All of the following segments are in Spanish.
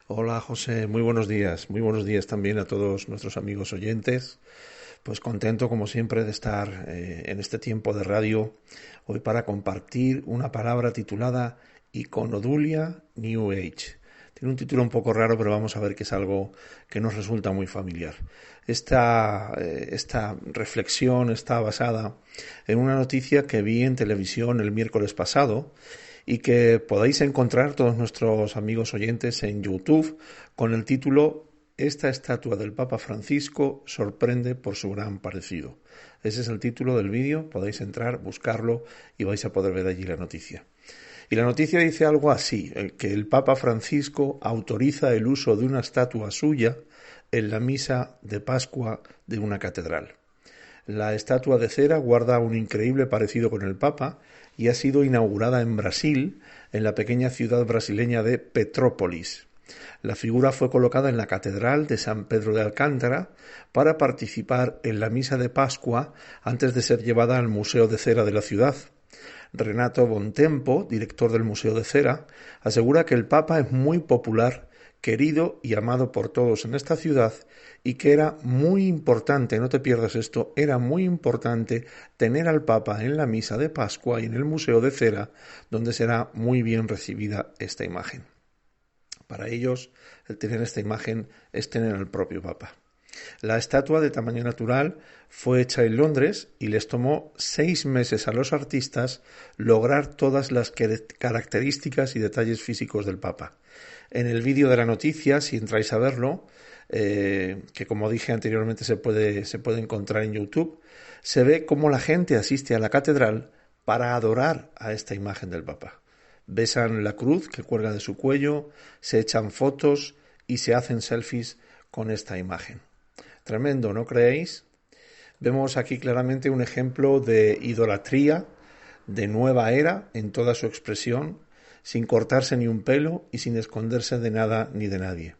Hola José, muy buenos días. Muy buenos días también a todos nuestros amigos oyentes. Pues contento como siempre de estar en este tiempo de radio hoy para compartir una palabra titulada Iconodulia New Age. Tiene un título un poco raro, pero vamos a ver que es algo que nos resulta muy familiar. Esta reflexión está basada en una noticia que vi en televisión el miércoles pasado y que podáis encontrar todos nuestros amigos oyentes en YouTube con el título Esta estatua del Papa Francisco sorprende por su gran parecido. Ese es el título del vídeo, podéis entrar, buscarlo y vais a poder ver allí la noticia. Y la noticia dice algo así, que el Papa Francisco autoriza el uso de una estatua suya en la misa de Pascua de una catedral. La estatua de cera guarda un increíble parecido con el Papa y ha sido inaugurada en Brasil, en la pequeña ciudad brasileña de Petrópolis. La figura fue colocada en la Catedral de San Pedro de Alcántara para participar en la misa de Pascua antes de ser llevada al Museo de Cera de la ciudad. Renato Bontempo, director del Museo de Cera, asegura que el Papa es muy popular, querido y amado por todos en esta ciudad y que era muy importante, no te pierdas esto, era muy importante tener al Papa en la misa de Pascua y en el Museo de Cera, donde será muy bien recibida esta imagen. Para ellos, el tener esta imagen es tener al propio Papa. La estatua de tamaño natural fue hecha en Londres y les tomó 6 meses a los artistas lograr todas las características y detalles físicos del Papa. En el vídeo de la noticia, si entráis a verlo, que como dije anteriormente se puede encontrar en YouTube, se ve cómo la gente asiste a la catedral para adorar a esta imagen del Papa. Besan la cruz que cuelga de su cuello, se echan fotos y se hacen selfies con esta imagen. Tremendo, ¿no creéis? Vemos aquí claramente un ejemplo de idolatría, de nueva era en toda su expresión, sin cortarse ni un pelo y sin esconderse de nada ni de nadie.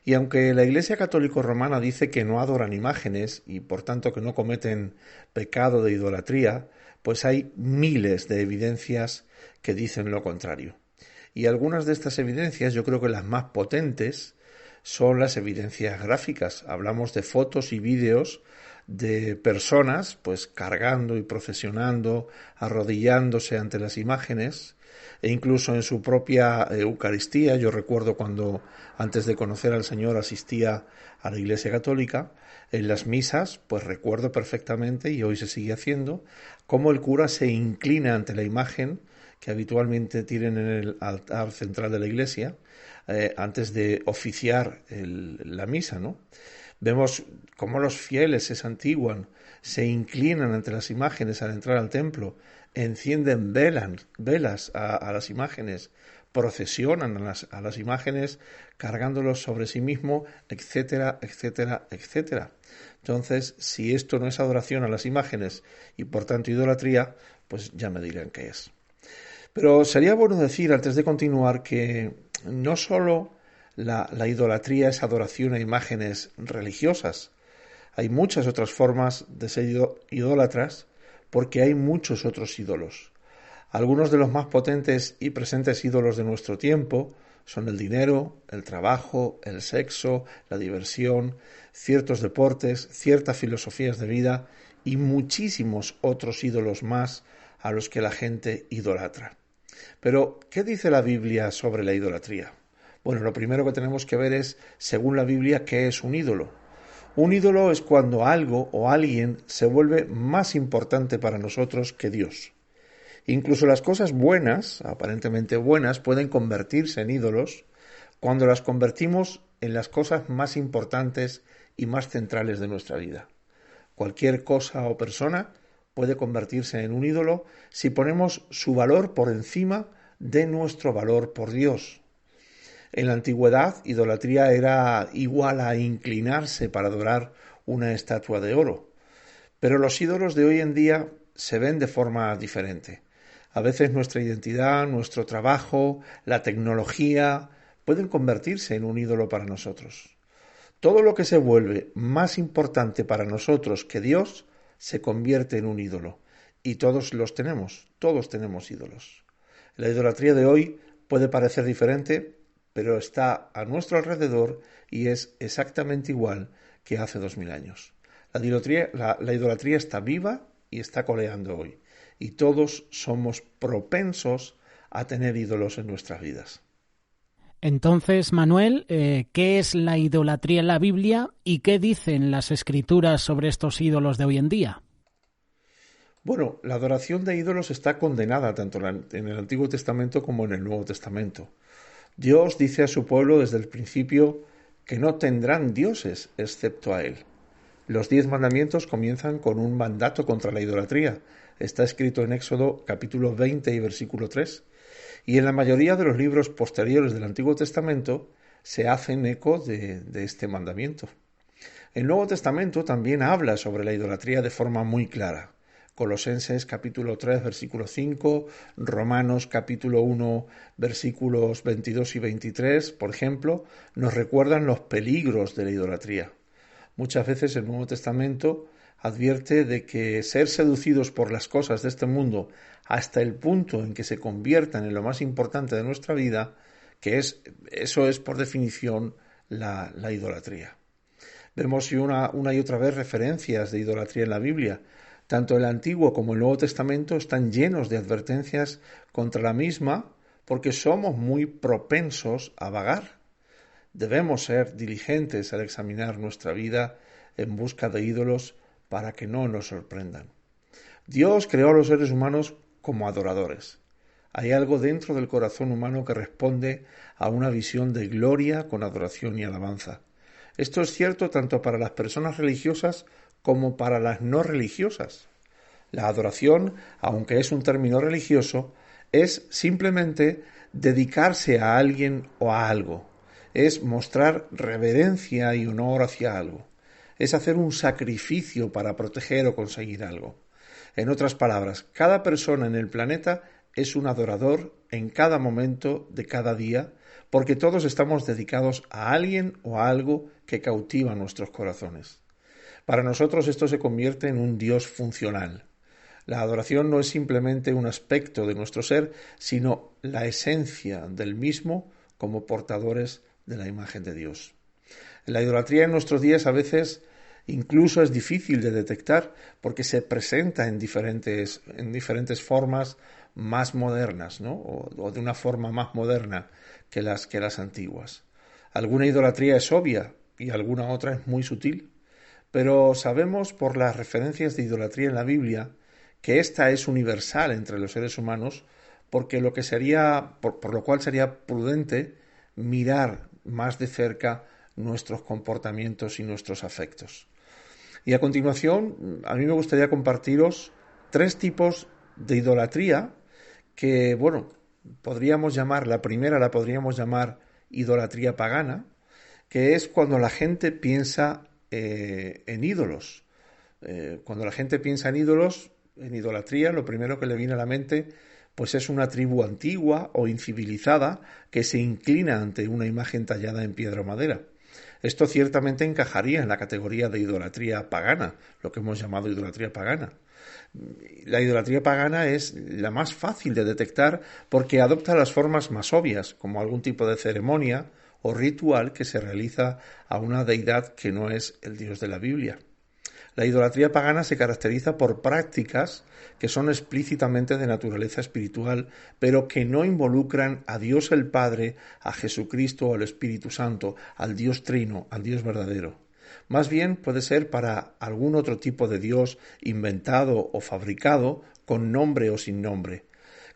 Y aunque la Iglesia Católica Romana dice que no adoran imágenes y por tanto que no cometen pecado de idolatría, pues hay miles de evidencias que dicen lo contrario. Y algunas de estas evidencias, yo creo que las más potentes, son las evidencias gráficas. Hablamos de fotos y vídeos de personas pues cargando y procesionando, arrodillándose ante las imágenes e incluso en su propia Eucaristía. Yo recuerdo cuando antes de conocer al Señor asistía a la Iglesia Católica, en las misas, pues recuerdo perfectamente, y hoy se sigue haciendo, cómo el cura se inclina ante la imagen que habitualmente tienen en el altar central de la iglesia antes de oficiar la misa, ¿no? Vemos cómo los fieles se santiguan, se inclinan ante las imágenes al entrar al templo, encienden velas a las imágenes, procesionan a las imágenes cargándolos sobre sí mismo, etcétera, etcétera, etcétera. Entonces, si esto no es adoración a las imágenes y por tanto idolatría, pues ya me dirán qué es. Pero sería bueno decir, antes de continuar, que no solo la idolatría es adoración a imágenes religiosas. Hay muchas otras formas de ser idólatras porque hay muchos otros ídolos. Algunos de los más potentes y presentes ídolos de nuestro tiempo son el dinero, el trabajo, el sexo, la diversión, ciertos deportes, ciertas filosofías de vida y muchísimos otros ídolos más a los que la gente idolatra. Pero, ¿qué dice la Biblia sobre la idolatría? Bueno, lo primero que tenemos que ver es, según la Biblia, ¿qué es un ídolo? Un ídolo es cuando algo o alguien se vuelve más importante para nosotros que Dios. Incluso las cosas buenas, aparentemente buenas, pueden convertirse en ídolos cuando las convertimos en las cosas más importantes y más centrales de nuestra vida. Cualquier cosa o persona puede convertirse en un ídolo si ponemos su valor por encima de nuestro valor por Dios. En la antigüedad, idolatría era igual a inclinarse para adorar una estatua de oro. Pero los ídolos de hoy en día se ven de forma diferente. A veces nuestra identidad, nuestro trabajo, la tecnología pueden convertirse en un ídolo para nosotros. Todo lo que se vuelve más importante para nosotros que Dios se convierte en un ídolo. Y todos tenemos ídolos. La idolatría de hoy puede parecer diferente, pero está a nuestro alrededor y es exactamente igual que hace 2000 años. La idolatría está viva y está coleando hoy, y todos somos propensos a tener ídolos en nuestras vidas. Entonces, Manuel, ¿qué es la idolatría en la Biblia y qué dicen las Escrituras sobre estos ídolos de hoy en día? Bueno, la adoración de ídolos está condenada tanto en el Antiguo Testamento como en el Nuevo Testamento. Dios dice a su pueblo desde el principio que no tendrán dioses excepto a Él. Los 10 mandamientos comienzan con un mandato contra la idolatría. Está escrito en Éxodo capítulo 20 y versículo 3. Y en la mayoría de los libros posteriores del Antiguo Testamento se hacen eco de este mandamiento. El Nuevo Testamento también habla sobre la idolatría de forma muy clara. Colosenses capítulo 3 versículo 5, Romanos capítulo 1 versículos 22 y 23, por ejemplo, nos recuerdan los peligros de la idolatría. Muchas veces el Nuevo Testamento advierte de que ser seducidos por las cosas de este mundo hasta el punto en que se conviertan en lo más importante de nuestra vida, eso es por definición la idolatría. Vemos una y otra vez referencias de idolatría en la Biblia. Tanto el Antiguo como el Nuevo Testamento están llenos de advertencias contra la misma porque somos muy propensos a vagar. Debemos ser diligentes al examinar nuestra vida en busca de ídolos para que no nos sorprendan. Dios creó a los seres humanos como adoradores. Hay algo dentro del corazón humano que responde a una visión de gloria con adoración y alabanza. Esto es cierto tanto para las personas religiosas como para las no religiosas. La adoración, aunque es un término religioso, es simplemente dedicarse a alguien o a algo. Es mostrar reverencia y honor hacia algo. Es hacer un sacrificio para proteger o conseguir algo. En otras palabras, cada persona en el planeta es un adorador en cada momento de cada día, porque todos estamos dedicados a alguien o a algo que cautiva nuestros corazones. Para nosotros esto se convierte en un Dios funcional. La adoración no es simplemente un aspecto de nuestro ser, sino la esencia del mismo como portadores de la imagen de Dios. La idolatría en nuestros días a veces incluso es difícil de detectar porque se presenta en diferentes formas más modernas, ¿no? o de una forma más moderna que las antiguas. Alguna idolatría es obvia y alguna otra es muy sutil, pero sabemos por las referencias de idolatría en la Biblia que esta es universal entre los seres humanos porque por lo cual sería prudente mirar más de cerca nuestros comportamientos y nuestros afectos. Y a continuación, a mí me gustaría compartiros 3 tipos de idolatría que, la primera la podríamos llamar idolatría pagana, que es cuando la gente piensa en ídolos. Cuando la gente piensa en ídolos, en idolatría, lo primero que le viene a la mente pues es una tribu antigua o incivilizada que se inclina ante una imagen tallada en piedra o madera. Esto ciertamente encajaría en la categoría de idolatría pagana, lo que hemos llamado idolatría pagana. La idolatría pagana es la más fácil de detectar porque adopta las formas más obvias, como algún tipo de ceremonia o ritual que se realiza a una deidad que no es el Dios de la Biblia. La idolatría pagana se caracteriza por prácticas que son explícitamente de naturaleza espiritual, pero que no involucran a Dios el Padre, a Jesucristo o al Espíritu Santo, al Dios Trino, al Dios verdadero. Más bien puede ser para algún otro tipo de Dios inventado o fabricado, con nombre o sin nombre.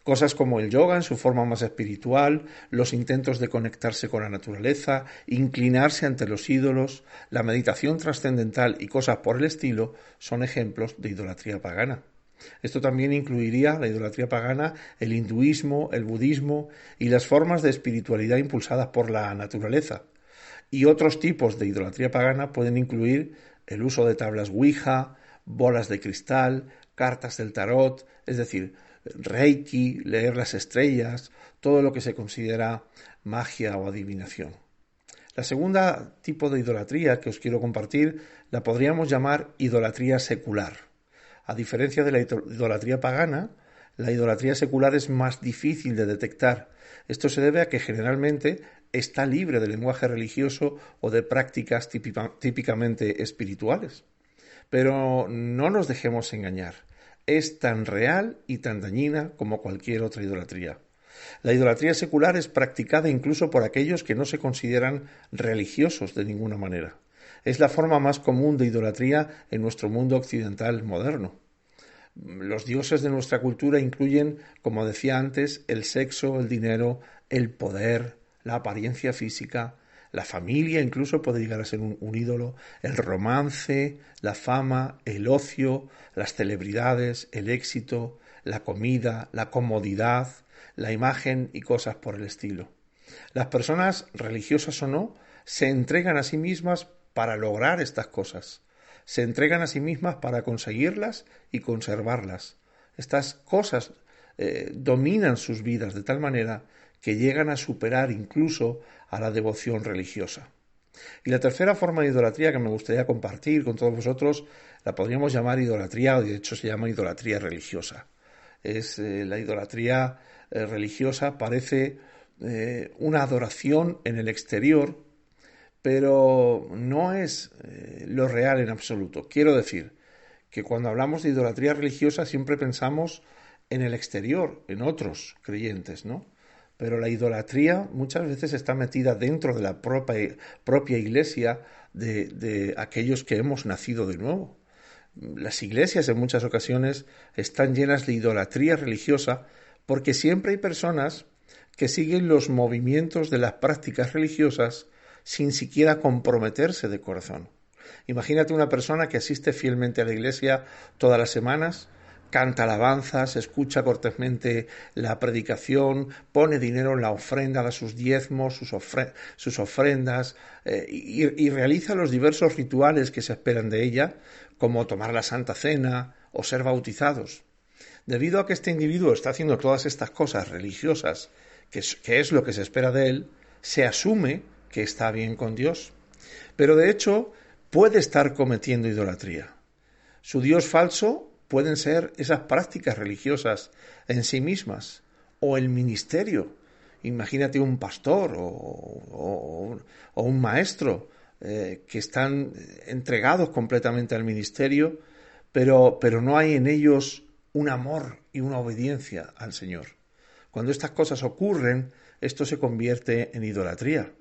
Cosas como el yoga en su forma más espiritual, los intentos de conectarse con la naturaleza, inclinarse ante los ídolos, la meditación trascendental y cosas por el estilo son ejemplos de idolatría pagana. Esto también incluiría la idolatría pagana, el hinduismo, el budismo y las formas de espiritualidad impulsadas por la naturaleza. Y otros tipos de idolatría pagana pueden incluir el uso de tablas Ouija, bolas de cristal, cartas del tarot, es decir, Reiki, leer las estrellas, todo lo que se considera magia o adivinación. La segunda tipo de idolatría que os quiero compartir la podríamos llamar idolatría secular. A diferencia de la idolatría pagana, la idolatría secular es más difícil de detectar. Esto se debe a que generalmente está libre de lenguaje religioso o de prácticas típicamente espirituales. Pero no nos dejemos engañar. Es tan real y tan dañina como cualquier otra idolatría. La idolatría secular es practicada incluso por aquellos que no se consideran religiosos de ninguna manera. Es la forma más común de idolatría en nuestro mundo occidental moderno. Los dioses de nuestra cultura incluyen, como decía antes, el sexo, el dinero, el poder, la apariencia física, la familia incluso puede llegar a ser un ídolo, el romance, la fama, el ocio, las celebridades, el éxito, la comida, la comodidad, la imagen y cosas por el estilo. Las personas, religiosas o no, se entregan a sí mismas para lograr estas cosas. Se entregan a sí mismas para conseguirlas y conservarlas. Estas cosas dominan sus vidas de tal manera que llegan a superar incluso a la devoción religiosa. Y la tercera forma de idolatría que me gustaría compartir con todos vosotros la podríamos llamar idolatría, o de hecho se llama idolatría religiosa. La idolatría religiosa parece una adoración en el exterior, pero no es lo real en absoluto. Quiero decir que cuando hablamos de idolatría religiosa siempre pensamos en el exterior, en otros creyentes, ¿no? Pero la idolatría muchas veces está metida dentro de la propia iglesia de aquellos que hemos nacido de nuevo. Las iglesias en muchas ocasiones están llenas de idolatría religiosa porque siempre hay personas que siguen los movimientos de las prácticas religiosas sin siquiera comprometerse de corazón. Imagínate una persona que asiste fielmente a la iglesia todas las semanas, canta alabanzas, escucha cortésmente la predicación, pone dinero en la ofrenda, da sus diezmos, sus ofrendas y realiza los diversos rituales que se esperan de ella, como tomar la Santa Cena o ser bautizados. Debido a que este individuo está haciendo todas estas cosas religiosas, que es lo que se espera de él, se asume que está bien con Dios. Pero de hecho puede estar cometiendo idolatría. Su Dios falso pueden ser esas prácticas religiosas en sí mismas o el ministerio. Imagínate un pastor o un maestro que están entregados completamente al ministerio, pero no hay en ellos un amor y una obediencia al Señor. Cuando estas cosas ocurren, esto se convierte en idolatría.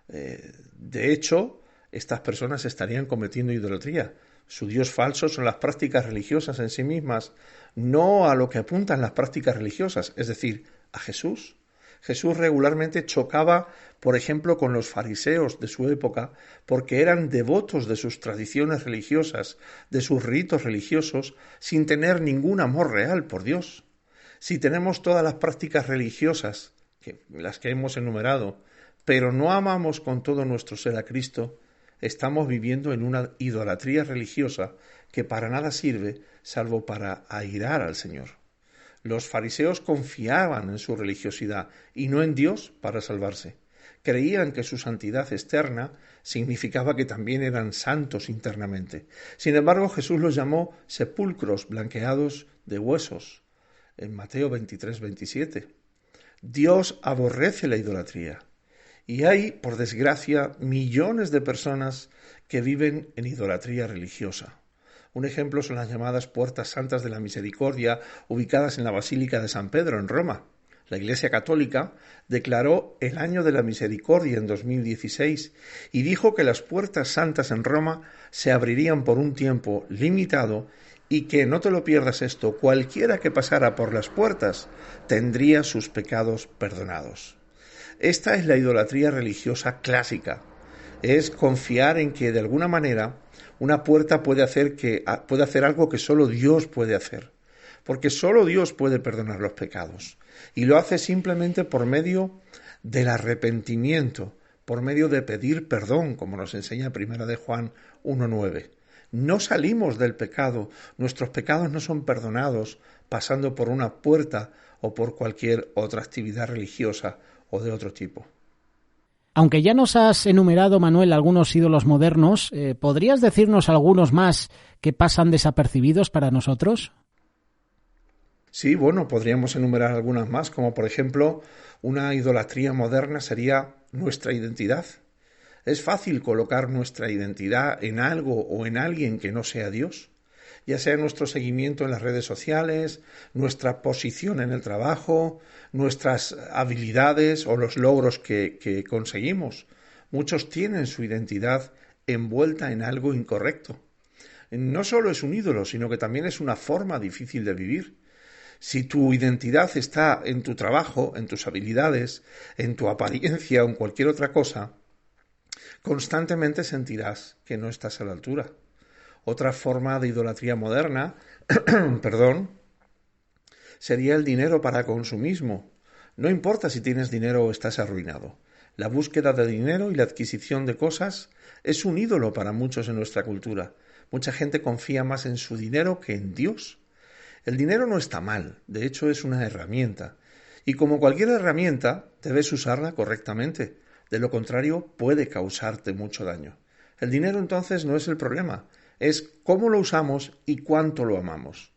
De hecho, estas personas estarían cometiendo idolatría. Su Dios falso son las prácticas religiosas en sí mismas, no a lo que apuntan las prácticas religiosas, es decir, a Jesús. Jesús regularmente chocaba, por ejemplo, con los fariseos de su época, porque eran devotos de sus tradiciones religiosas, de sus ritos religiosos, sin tener ningún amor real por Dios. Si tenemos todas las prácticas religiosas, las que hemos enumerado, pero no amamos con todo nuestro ser a Cristo, estamos viviendo en una idolatría religiosa que para nada sirve salvo para airar al Señor. Los fariseos confiaban en su religiosidad y no en Dios para salvarse. Creían que su santidad externa significaba que también eran santos internamente. Sin embargo, Jesús los llamó sepulcros blanqueados de huesos, en Mateo 23-27. Dios aborrece la idolatría. Y hay, por desgracia, millones de personas que viven en idolatría religiosa. Un ejemplo son las llamadas Puertas Santas de la Misericordia, ubicadas en la Basílica de San Pedro, en Roma. La Iglesia Católica declaró el Año de la Misericordia en 2016 y dijo que las Puertas Santas en Roma se abrirían por un tiempo limitado y que, no te lo pierdas esto, cualquiera que pasara por las puertas tendría sus pecados perdonados. Esta es la idolatría religiosa clásica. Es confiar en que de alguna manera una puerta puede hacer algo que solo Dios puede hacer, porque solo Dios puede perdonar los pecados, y lo hace simplemente por medio del arrepentimiento, por medio de pedir perdón, como nos enseña 1 de Juan 1:9. No salimos del pecado, nuestros pecados no son perdonados pasando por una puerta o por cualquier otra actividad religiosa o de otro tipo. Aunque ya nos has enumerado, Manuel, algunos ídolos modernos, ¿podrías decirnos algunos más que pasan desapercibidos para nosotros? Sí, bueno, podríamos enumerar algunas más, como por ejemplo una idolatría moderna sería nuestra identidad. ¿Es fácil colocar nuestra identidad en algo o en alguien que no sea Dios? Ya sea nuestro seguimiento en las redes sociales, nuestra posición en el trabajo, nuestras habilidades o los logros que conseguimos. Muchos tienen su identidad envuelta en algo incorrecto. No solo es un ídolo, sino que también es una forma difícil de vivir. Si tu identidad está en tu trabajo, en tus habilidades, en tu apariencia o en cualquier otra cosa, constantemente sentirás que no estás a la altura. Otra forma de idolatría moderna, sería el dinero para consumismo. No importa si tienes dinero o estás arruinado. La búsqueda de dinero y la adquisición de cosas es un ídolo para muchos en nuestra cultura. Mucha gente confía más en su dinero que en Dios. El dinero no está mal, de hecho es una herramienta. Y como cualquier herramienta, debes usarla correctamente. De lo contrario, puede causarte mucho daño. El dinero entonces no es el problema, es cómo lo usamos y cuánto lo amamos.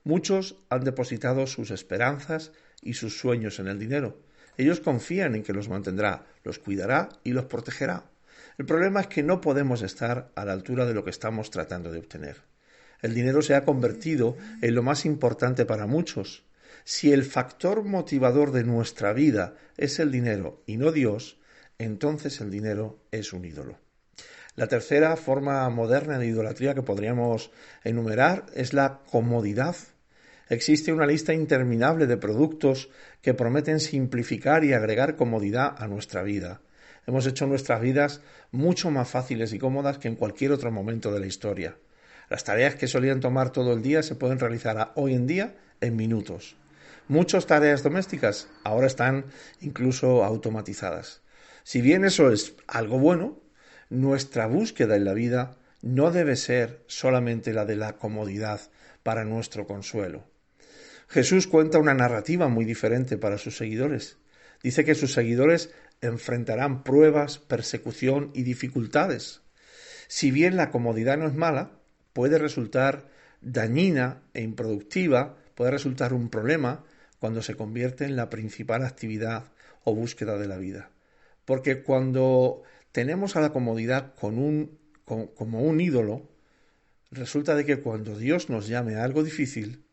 Muchos han depositado sus esperanzas y sus sueños en el dinero. Ellos confían en que los mantendrá, los cuidará y los protegerá. El problema es que no podemos estar a la altura de lo que estamos tratando de obtener. El dinero se ha convertido en lo más importante para muchos. Si el factor motivador de nuestra vida es el dinero y no Dios, entonces el dinero es un ídolo. La tercera forma moderna de idolatría que podríamos enumerar es la comodidad. Existe una lista interminable de productos que prometen simplificar y agregar comodidad a nuestra vida. Hemos hecho nuestras vidas mucho más fáciles y cómodas que en cualquier otro momento de la historia. Las tareas que solían tomar todo el día se pueden realizar hoy en día en minutos. Muchas tareas domésticas ahora están incluso automatizadas. Si bien eso es algo bueno, nuestra búsqueda en la vida no debe ser solamente la de la comodidad para nuestro consuelo. Jesús cuenta una narrativa muy diferente para sus seguidores. Dice que sus seguidores enfrentarán pruebas, persecución y dificultades. Si bien la comodidad no es mala, puede resultar dañina e improductiva, puede resultar un problema cuando se convierte en la principal actividad o búsqueda de la vida. Porque cuando tenemos a la comodidad como un ídolo, resulta de que cuando Dios nos llame a algo difícil,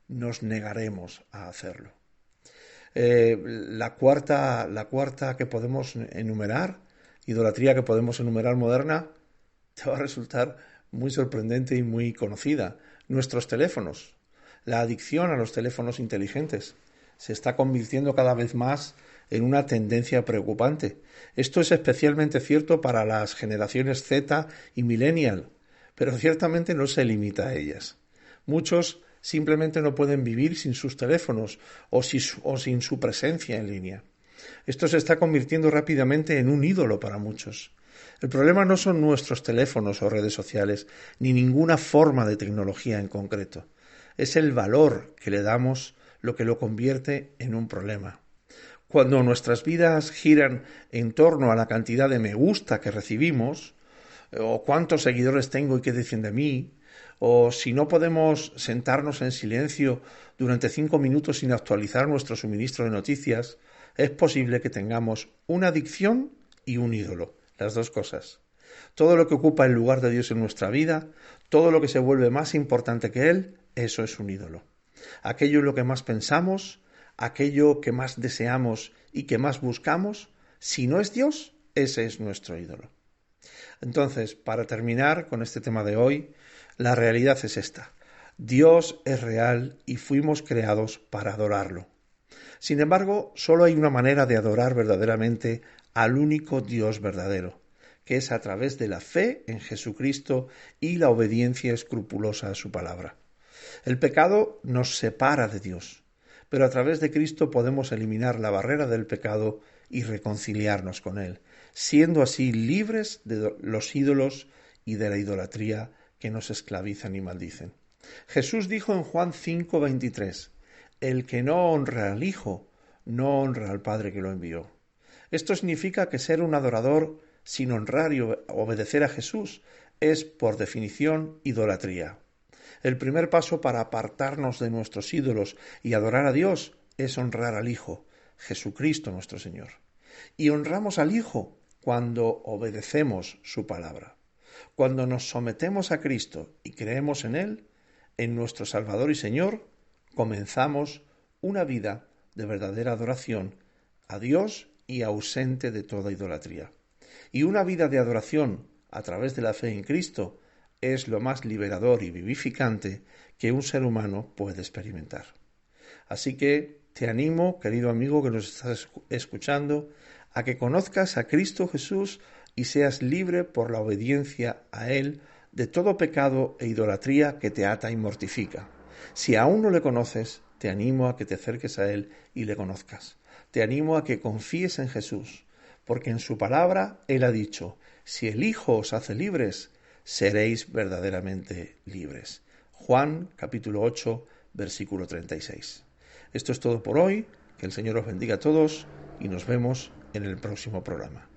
nos negaremos a hacerlo. La cuarta que podemos enumerar, idolatría que podemos enumerar moderna, te va a resultar muy sorprendente y muy conocida. Nuestros teléfonos. La adicción a los teléfonos inteligentes se está convirtiendo cada vez más en una tendencia preocupante. Esto es especialmente cierto para las generaciones Z y Millennial, pero ciertamente no se limita a ellas. Muchos simplemente no pueden vivir sin sus teléfonos o sin su presencia en línea. Esto se está convirtiendo rápidamente en un ídolo para muchos. El problema no son nuestros teléfonos o redes sociales, ni ninguna forma de tecnología en concreto. Es el valor que le damos lo que lo convierte en un problema. Cuando nuestras vidas giran en torno a la cantidad de me gusta que recibimos, o cuántos seguidores tengo y qué dicen de mí, o si no podemos sentarnos en silencio durante 5 minutos sin actualizar nuestro suministro de noticias, es posible que tengamos una adicción y un ídolo, las dos cosas. Todo lo que ocupa el lugar de Dios en nuestra vida, todo lo que se vuelve más importante que Él, eso es un ídolo. Aquello en lo que más pensamos, aquello que más deseamos y que más buscamos, si no es Dios, ese es nuestro ídolo. Entonces, para terminar con este tema de hoy, la realidad es esta. Dios es real y fuimos creados para adorarlo. Sin embargo, solo hay una manera de adorar verdaderamente al único Dios verdadero, que es a través de la fe en Jesucristo y la obediencia escrupulosa a su palabra. El pecado nos separa de Dios, pero a través de Cristo podemos eliminar la barrera del pecado y reconciliarnos con Él, siendo así libres de los ídolos y de la idolatría que nos esclavizan y maldicen. Jesús dijo en Juan 5:23, el que no honra al Hijo, no honra al Padre que lo envió. Esto significa que ser un adorador sin honrar y obedecer a Jesús es, por definición, idolatría. El primer paso para apartarnos de nuestros ídolos y adorar a Dios es honrar al Hijo, Jesucristo nuestro Señor. Y honramos al Hijo cuando obedecemos su palabra. Cuando nos sometemos a Cristo y creemos en Él, en nuestro Salvador y Señor, comenzamos una vida de verdadera adoración a Dios y ausente de toda idolatría. Y una vida de adoración a través de la fe en Cristo es lo más liberador y vivificante que un ser humano puede experimentar. Así que te animo, querido amigo que nos estás escuchando, a que conozcas a Cristo Jesús y seas libre por la obediencia a Él de todo pecado e idolatría que te ata y mortifica. Si aún no le conoces, te animo a que te acerques a Él y le conozcas. Te animo a que confíes en Jesús, porque en su palabra Él ha dicho: si el Hijo os hace libres, seréis verdaderamente libres. Juan capítulo 8, versículo 36. Esto es todo por hoy. Que el Señor os bendiga a todos y nos vemos en el próximo programa.